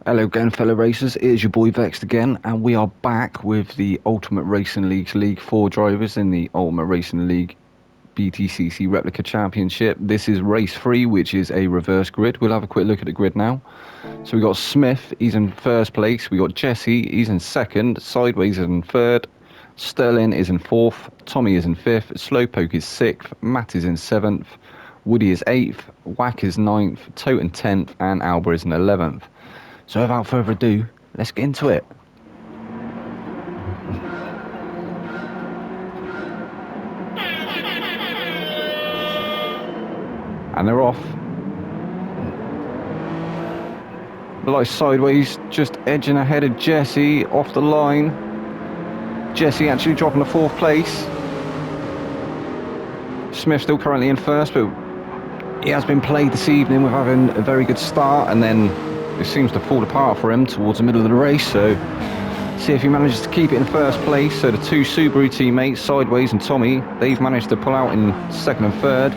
Hello again, fellow racers. It is your boy Vexed again, and we are back with the Ultimate Racing League's League 4 drivers in the Ultimate Racing League Btcc Replica Championship. This is race 3, which is a reverse grid. We'll have a quick look at the grid now. So we got Smith, he's in first place. We got Jesse, he's in second. Sideways is in third. Sterling is in fourth. Tommy is in fifth. Slowpoke is sixth. Matt is in seventh. Woody is eighth. Whack is ninth. Toten 10th. And Alba is in 11th. So without further ado, let's get into it. And they're off. Like sideways, just edging ahead of Jesse off the line. Jesse actually dropping to fourth place. Smith still currently in first, but he has been played this evening with having a very good start, and then it seems to fall apart for him towards the middle of the race. So see if he manages to keep it in first place. So the two Subaru teammates, Sideways and Tommy, they've managed to pull out in second and third.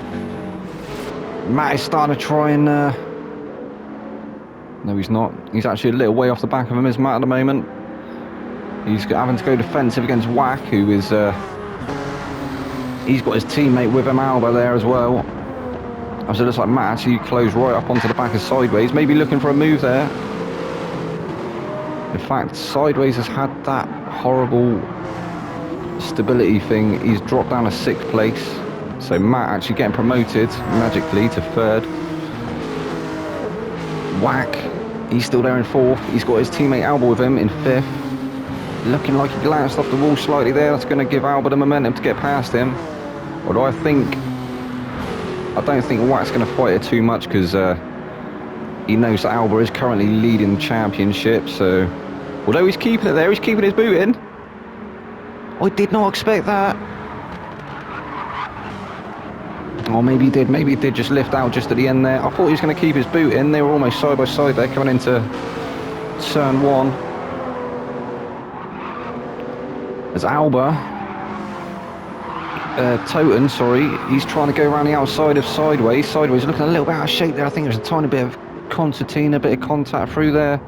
Matt is starting to try and no, he's not. He's actually a little way off the back of him, is Matt, at the moment. He's having to go defensive against Whack, who is he's got his teammate with him, Alba, there as well. So it looks like Matt actually closed right up onto the back of Sideways, maybe looking for a move there. In fact, Sideways has had that horrible stability thing. He's dropped down to sixth place. So Matt actually getting promoted magically to third. Whack, he's still there in fourth. He's got his teammate Alba with him in fifth. Looking like he glanced off the wall slightly there. That's going to give Alba the momentum to get past him. Although I don't think Whack's going to fight it too much, because he knows that Alba is currently leading the championship. So although he's keeping it there, he's keeping his boot in. I did not expect that. Or maybe he did. Maybe he did just lift out just at the end there. I thought he was going to keep his boot in. They were almost side by side there coming into turn one. As Alba, Toten, sorry, he's trying to go around the outside of Sideways. Sideways looking a little bit out of shape there. I think there's a tiny bit of concertina, a bit of contact through there.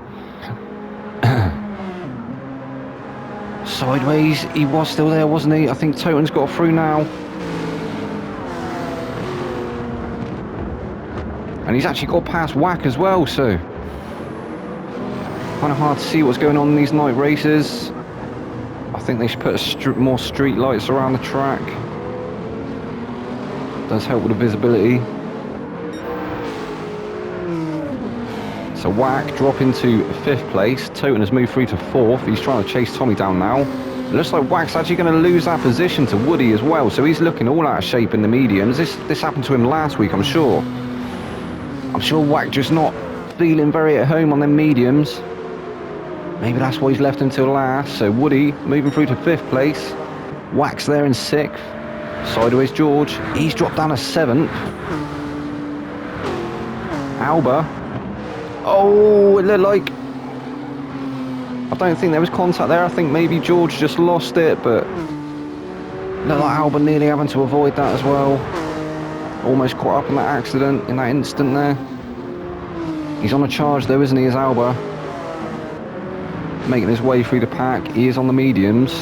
Sideways, he was still there, wasn't he? I think Toten's got through now. And he's actually got past Whack as well, so kind of hard to see what's going on in these night races. I think they should put more street lights around the track. Does help with the visibility. So Whack dropping to fifth place. Toten has moved through to fourth. He's trying to chase Tommy down now. It looks like Whack's actually going to lose that position to Woody as well. So he's looking all out of shape in the mediums. This happened to him last week, I'm sure. I'm sure Whack just not feeling very at home on them mediums. Maybe that's why he's left until last. So Woody moving through to fifth place. Whack's there in sixth. Sideways George, he's dropped down to seventh. Alba. Oh, it looked like... I don't think there was contact there. I think maybe George just lost it, but... looked like Alba nearly having to avoid that as well. Almost caught up in that accident in that instant there. He's on a charge though, isn't he, as Alba? Making his way through the pack. He is on the mediums.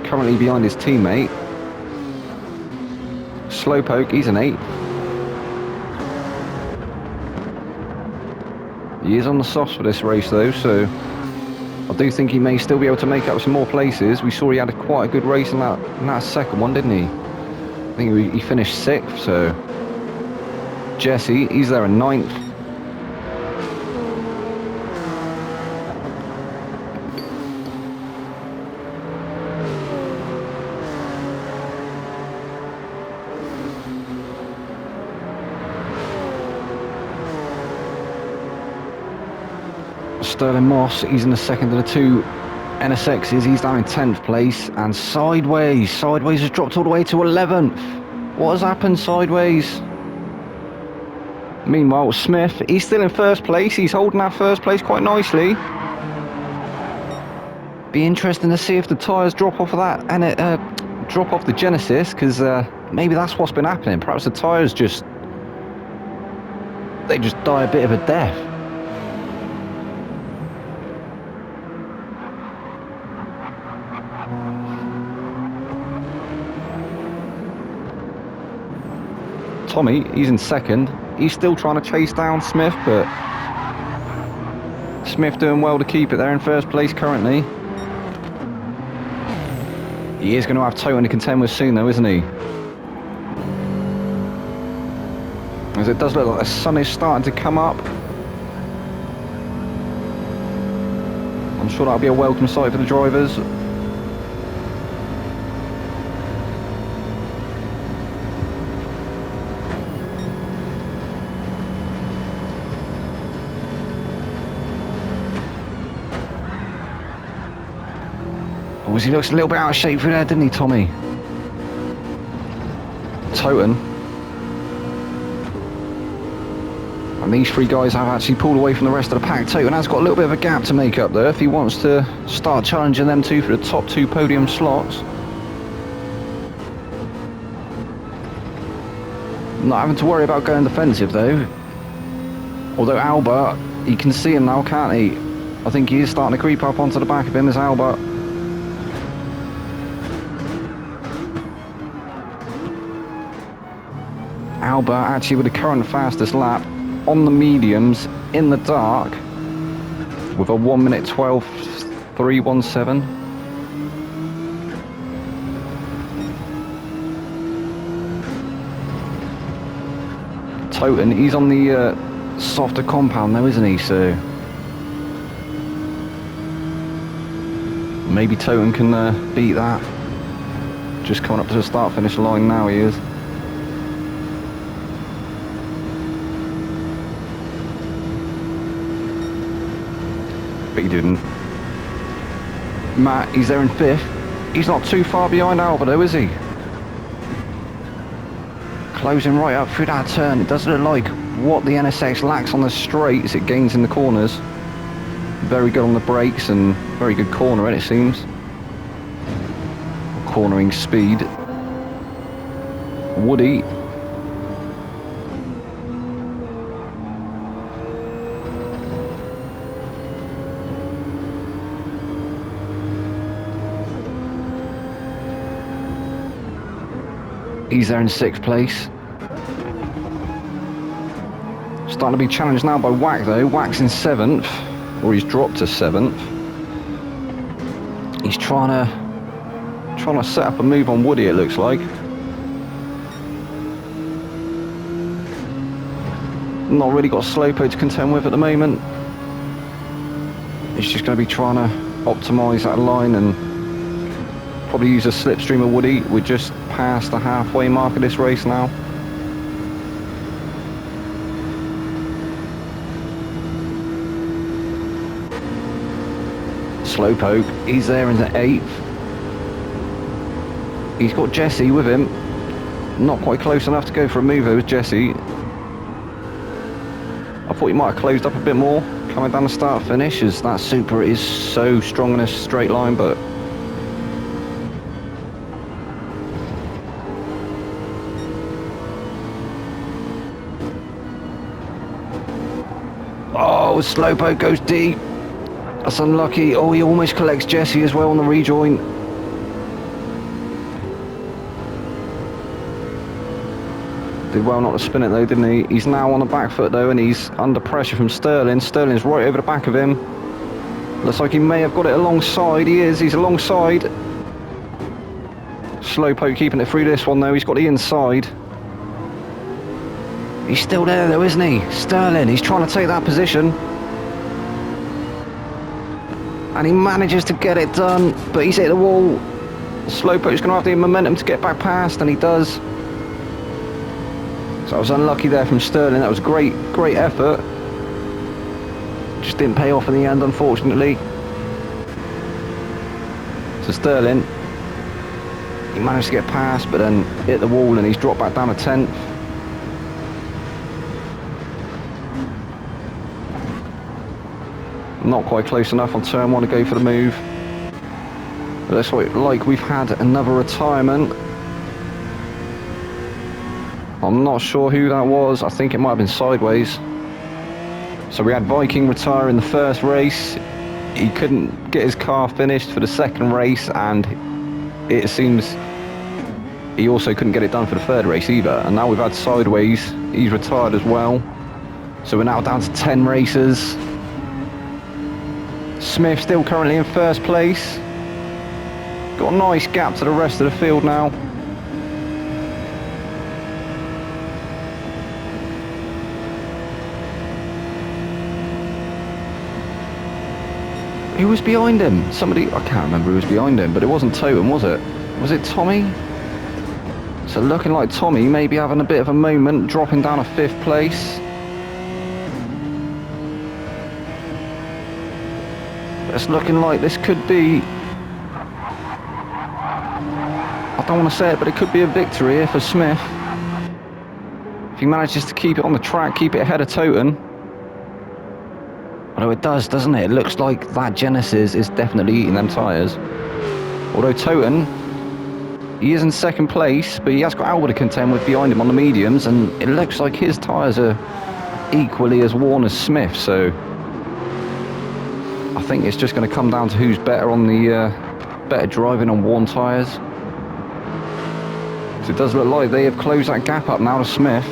Currently behind his teammate. Slowpoke, he's an 8. He is on the softs for this race though, so I do think he may still be able to make up some more places. We saw he had quite a good race in that second one, didn't he? I think he finished 6th, so Jesse, he's there in 9th. Sterling Moss, he's in the second of the two NSXs, he's down in 10th place. And Sideways has dropped all the way to 11th. What has happened, Sideways? Meanwhile, Smith, he's still in first place. He's holding that first place quite nicely. Be interesting to see if the tyres drop off of that and drop off the Genesis, because maybe that's what's been happening. Perhaps the tyres just die a bit of a death. Tommy, he's in second. He's still trying to chase down Smith, but Smith doing well to keep it there in first place currently. He is going to have Toten to contend with soon though, isn't he? As it does look like the sun is starting to come up. I'm sure that'll be a welcome sight for the drivers. Oh, he looks a little bit out of shape through there, didn't he, Tommy? Toten. And these three guys have actually pulled away from the rest of the pack. Toten has got a little bit of a gap to make up there if he wants to start challenging them two for the top two podium slots. Not having to worry about going defensive though. Although Albert, you can see him now, can't he? I think he is starting to creep up onto the back of him as Albert. Albert actually with the current fastest lap on the mediums in the dark with a 1 minute 12.317. Toten, he's on the softer compound though, isn't he? So maybe Toten can beat that. Just coming up to the start finish line now, he is. But he didn't. Matt, he's there in fifth. He's not too far behind Albert though, is he? Closing right up through that turn. It does look like what the NSX lacks on the straights, it gains in the corners. Very good on the brakes and very good cornering, it seems. Cornering speed. Woody. He's there in sixth place. Starting to be challenged now by Wack though. Wack's in seventh, or he's dropped to seventh. He's trying to set up a move on Woody, it looks like. Not really got Slowpo to contend with at the moment. He's just going to be trying to optimise that line and probably use a slipstream of Woody. We're just past the halfway mark of this race now. Slowpoke, he's there in the 8th. He's got Jesse with him. Not quite close enough to go for a move though with Jesse. I thought he might have closed up a bit more coming down the start finish, as that Supra is so strong in a straight line, but oh, Slowpoke goes deep. That's unlucky. Oh, he almost collects Jesse as well on the rejoin. Did well not to spin it though, didn't he? He's now on the back foot though, and he's under pressure from Sterling. Sterling's right over the back of him. Looks like he may have got it alongside. He is. He's alongside. Slowpoke keeping it through this one though. He's got the inside. He's still there though, isn't he? Sterling, he's trying to take that position. And he manages to get it done, but he's hit the wall. Slowpoke's going to have the momentum to get back past, and he does. So I was unlucky there from Sterling. That was great effort. Just didn't pay off in the end, unfortunately. So Sterling, he managed to get past, but then hit the wall, and he's dropped back down to 10th. Not quite close enough on turn one to go for the move. It looks like we've had another retirement. I'm not sure who that was. I think it might have been sideways. So we had Viking retire in the first race. He couldn't get his car finished for the second race, and it seems he also couldn't get it done for the third race either. And now we've had Sideways. He's retired as well. So we're now down to 10 racers. Smith still currently in first place. Got a nice gap to the rest of the field now. Who was behind him? Somebody, I can't remember who was behind him, but it wasn't Totem, was it? Was it Tommy? So looking like Tommy may be having a bit of a moment, dropping down to 5th place. It's looking like this could be, I don't want to say it, but it could be a victory here for Smith. If he manages to keep it on the track, keep it ahead of Totem. Although it does, doesn't it? It looks like that Genesis is definitely eating them tyres. Although Totem, he is in 2nd place, but he has got Alba to contend with behind him on the mediums, and it looks like his tyres are equally as worn as Smith, so I think it's just going to come down to who's better on the better driving on worn tyres. So it does look like they have closed that gap up now to Smith.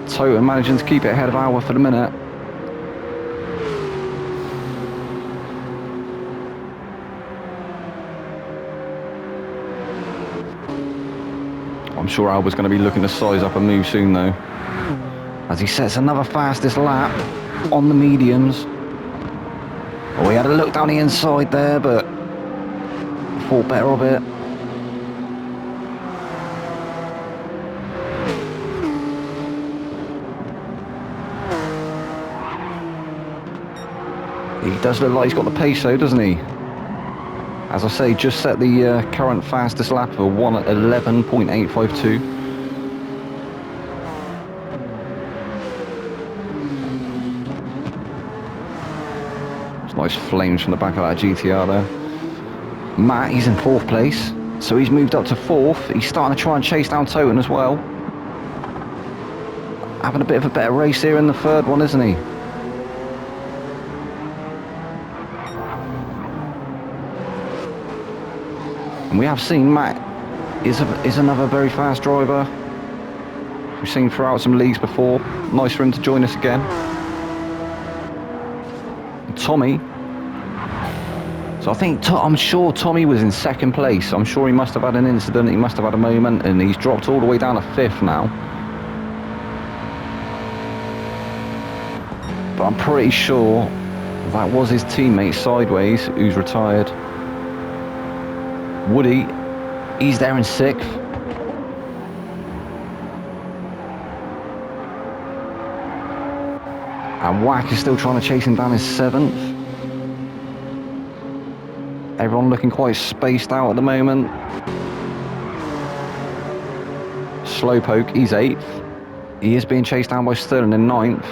Totem managing to keep it ahead of Alba for the minute. I'm sure Alba's going to be looking to size up a move soon though, as he sets another fastest lap on the mediums. Oh, he had a look down the inside there, but thought better of it. He does look like he's got the pace though, doesn't he? As I say, just set the current fastest lap of 1:11.852. It's nice flames from the back of that GTR there. Matt, he's in 4th place, so he's moved up to 4th. He's starting to try and chase down Totem as well. Having a bit of a better race here in the 3rd one, isn't he? And we have seen Matt is another very fast driver. We've seen throughout some leagues before. Nice for him to join us again. Tommy. So I think, I'm sure Tommy was in 2nd place. I'm sure he must have had an incident, he must have had a moment, and he's dropped all the way down to 5th now. But I'm pretty sure that was his teammate Sideways, who's retired. Woody, he's there in 6th. And Whack is still trying to chase him down in 7th. Everyone looking quite spaced out at the moment. Slowpoke, he's 8th. He is being chased down by Sterling in 9th.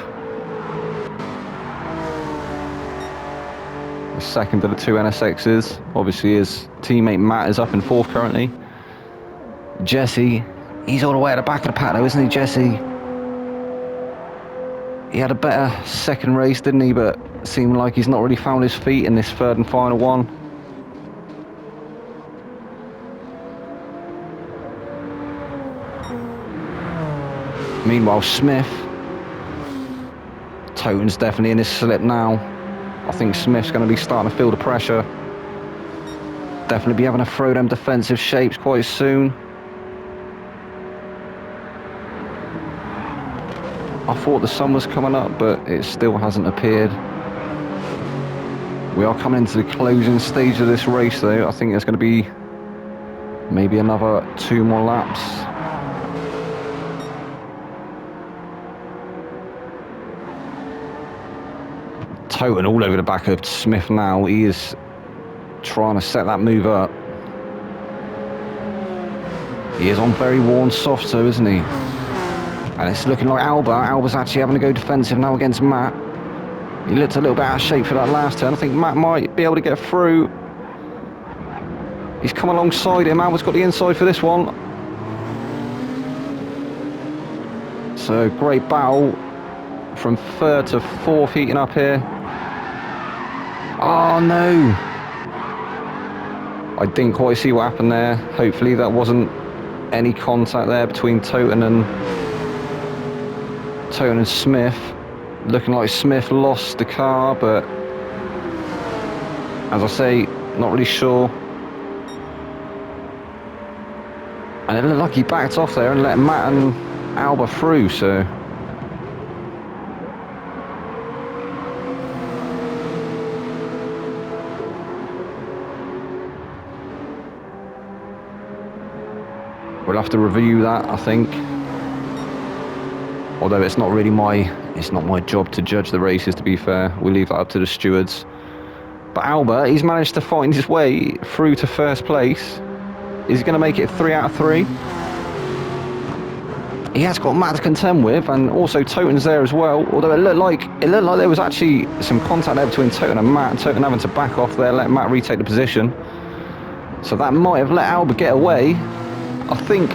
The second of the 2 NSXs. Obviously his teammate Matt is up in 4th currently. Jesse, he's all the way at the back of the pack though, isn't he, Jesse? He had a better 2nd race, didn't he? But seemed like he's not really found his feet in this 3rd and final one. Meanwhile, Smith, Totem's definitely in his slip now. I think Smith's going to be starting to feel the pressure. Definitely be having to throw them defensive shapes quite soon. I thought the sun was coming up, but it still hasn't appeared. We are coming into the closing stage of this race though. I think there's going to be maybe another 2 more laps. Totem all over the back of Smith now. He is trying to set that move up. He is on very worn softs though, isn't he? And it's looking like Alba's actually having to go defensive now against Matt. He looked a little bit out of shape for that last turn. I think Matt might be able to get through. He's come alongside him. Alba's got the inside for this one. So great battle from third to fourth, heating up here. Oh no! I didn't quite see what happened there. Hopefully that wasn't any contact there between Toten and Smith. Looking like Smith lost the car, but as I say, not really sure. And it looked like he backed off there and let Matt and Alba through, so... We'll have to review that, I think. Although it's not my job to judge the races, to be fair. We'll leave that up to the stewards. But Alba, he's managed to find his way through to first place. Is he going to make it 3 out of 3? He has got Matt to contend with, and also Toten's there as well. Although it looked like there was actually some contact there between Toten and Matt. Toten having to back off there, let Matt retake the position. So that might have let Alba get away. I think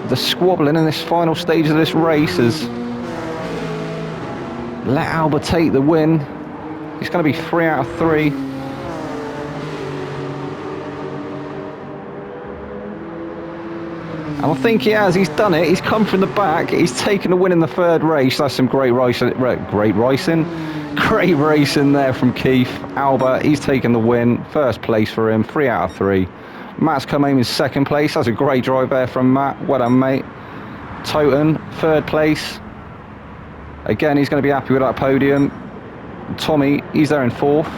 the squabbling in this final stage of this race has let Alba take the win. It's going to be 3 out of 3. And I think he has. He's done it. He's come from the back. He's taken the win in the third race. That's some great racing. Great racing there from Keith. Alba, he's taken the win. First place for him. 3 out of 3. Matt's come home in second place. That's a great drive there from Matt. Well done, mate. Toten, third place. Again, he's going to be happy with that podium. Tommy, he's there in fourth.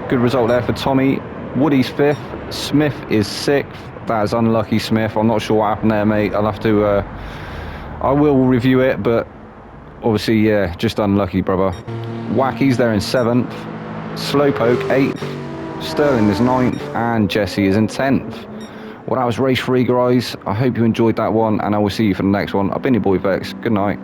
Good result there for Tommy. Woody's fifth. Smith is sixth. That is unlucky, Smith. I'm not sure what happened there, mate. I'll have to... I will review it, but obviously, yeah, just unlucky, brother. Wacky's there in seventh. Slowpoke, 8th. Sterling is 9th. And Jesse is in 10th. Well, that was race 3, guys. I hope you enjoyed that one, and I will see you for the next one. I've been your boy Vex. Good night.